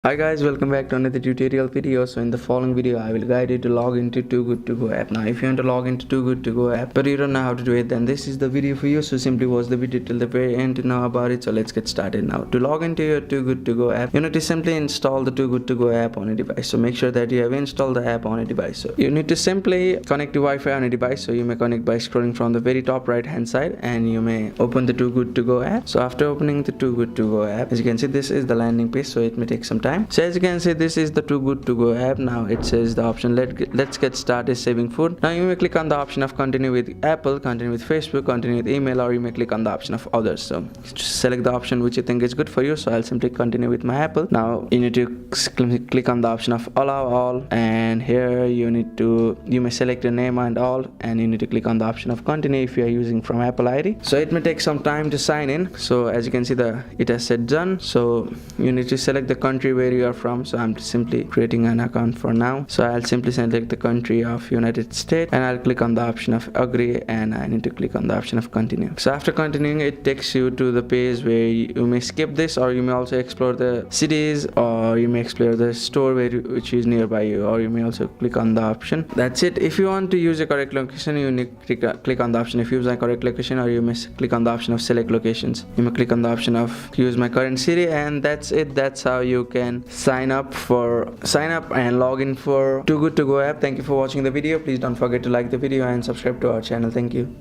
Hi guys, welcome back to another tutorial video. So in the following video I will guide you to log into Too Good To Go app. Now if you want to log into Too Good To Go app but you don't know how to do it, then this is the video for you. So simply watch the video till the very end to know about it. So let's get started now. To log into your Too Good To Go app, you need to simply install the Too Good To Go app on your device. So make sure that you have installed the app on your device. So you need to simply connect to Wi-Fi on your device. So you may connect by scrolling from the very top right hand side and you may open the Too Good To Go app. So after opening the Too Good To Go app, as you can see, this is the landing page, so it may take some time. So as you can see, this is the Too Good To Go app. Now it says the option let's get started saving food. Now you may click on the option of continue with Apple, continue with Facebook, continue with email, or you may click on the option of others. So just select the option which you think is good for you. So I'll simply continue with my Apple. Now you need to click on the option of allow all, and here you may select your name and all, and you need to click on the option of continue if you are using from Apple ID. So it may take some time to sign in. So as you can see, it has said done. So you need to select the country where you are from. So I'm simply creating an account for now. So I'll simply select the country of United States and I'll click on the option of agree, and I need to click on the option of continue. So after continuing, it takes you to the page where you may skip this, or you may also explore the cities, or you may explore the store which is nearby you, or you may also click on the option. That's it. If you want to use a correct location, you need to click on the option of use my correct location, or you may click on the option of select locations. You may click on the option of use my current city, and that's it. That's how you can sign up and log in for Too Good To Go app. Thank you for watching the video. Please don't forget to like the video and subscribe to our channel. Thank you.